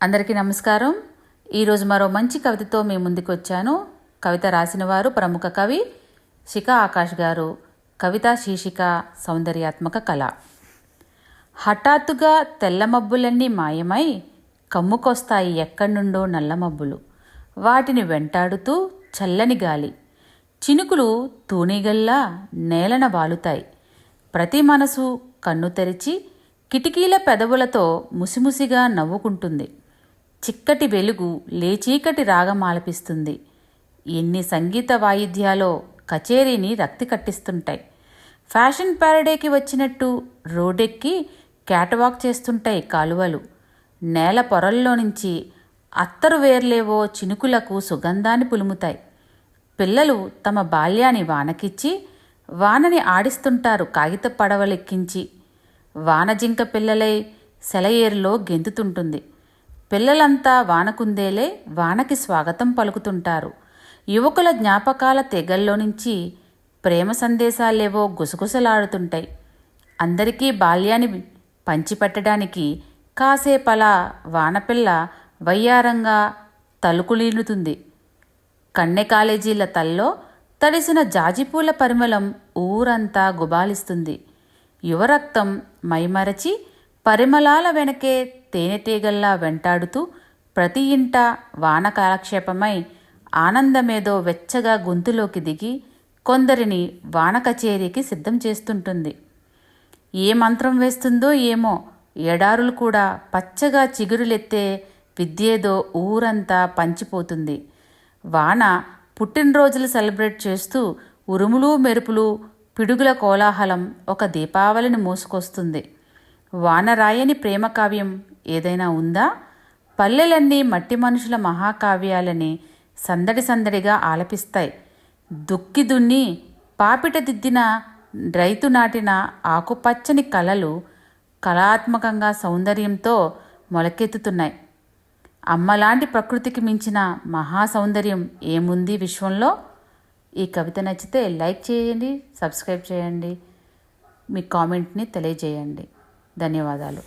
అందరికీ నమస్కారం. ఈరోజు మరో మంచి కవితతో మీ ముందుకు వచ్చాను. కవిత రాసిన వారు ప్రముఖ కవి శిఖా ఆకాష్ గారు. కవిత శీర్షిక సౌందర్యాత్మక కళ. హఠాత్తుగా తెల్ల మబ్బులన్నీ మాయమై కమ్ముకొస్తాయి ఎక్కడి నుండో నల్ల మబ్బులు. వాటిని వెంటాడుతూ చల్లని గాలి చినుకులు తూనీగల్లా నేలన వాలుతాయి. ప్రతి మనసు కన్ను తెరిచి కిటికీల పెదవులతో ముసిముసిగా నవ్వుకుంటుంది. చిక్కటి వెలుగు లేచీకటి రాగం ఆలపిస్తుంది. ఎన్ని సంగీత వాయిద్యాలో కచేరీని రక్తి కట్టిస్తుంటాయి. ఫ్యాషన్ ప్యారడేకి వచ్చినట్టు రోడ్డెక్కి క్యాట్వాక్ చేస్తుంటాయి కాలువలు. నేల పొరల్లో నుంచి అత్తరు వేర్లేవో చినుకులకు సుగంధాన్ని పులుముతాయి. పిల్లలు తమ బాల్యాన్ని వానకిచ్చి వానని ఆడిస్తుంటారు కాగిత పడవలెక్కించి. వానజింక పిల్లలై సెలయేరులో గెంతుతుంటుంది. పిల్లలంతా వానకుందేలే వానకి స్వాగతం పలుకుతుంటారు. యువకుల జ్ఞాపకాల తెగల్లో నుంచి ప్రేమ సందేశాలేవో గుసగుసలాడుతుంటాయి. అందరికీ బాల్యాన్ని పంచిపెట్టడానికి కాసేపలా వానపిల్ల వయ్యారంగా తలుకులీనుతుంది. కన్నె కాలేజీల తల్లో తడిసిన జాజిపూల పరిమళం ఊరంతా గుబాలిస్తుంది. యువరక్తం మైమరచి పరిమళాల వెనకే తేనెటీగల్లా వెంటాడుతూ ప్రతి ఇంట వాన కాలక్షేపమై ఆనందమేదో వెచ్చగా గొంతులోకి దిగి కొందరిని వాన కచేరీకి సిద్ధం చేస్తుంటుంది. ఏ మంత్రం వేస్తుందో ఏమో, ఎడారులు కూడా పచ్చగా చిగురులెత్తే విద్యేదో ఊరంతా పంచిపోతుంది. వాన పుట్టినరోజులు సెలబ్రేట్ చేస్తూ ఉరుములు మెరుపులు పిడుగుల కోలాహలం ఒక దీపావళిని మోసుకొస్తుంది. వానరాయని ప్రేమ కావ్యం ఏదైనా ఉందా? పల్లెలన్నీ మట్టి మనుషుల మహాకావ్యాలని సందడి సందడిగా ఆలపిస్తాయి. దుక్కి దున్ని పాపిట దిద్దిన రైతు నాటిన ఆకుపచ్చని కళలు కళాత్మకంగా సౌందర్యంతో మొలకెత్తుతున్నాయి. అమ్మలాంటి ప్రకృతికి మించిన మహాసౌందర్యం ఏముంది విశ్వంలో? ఈ కవిత నచ్చితే లైక్ చేయండి, సబ్స్క్రైబ్ చేయండి, మీ కామెంట్ని తెలియజేయండి. ధన్యవాదాలు.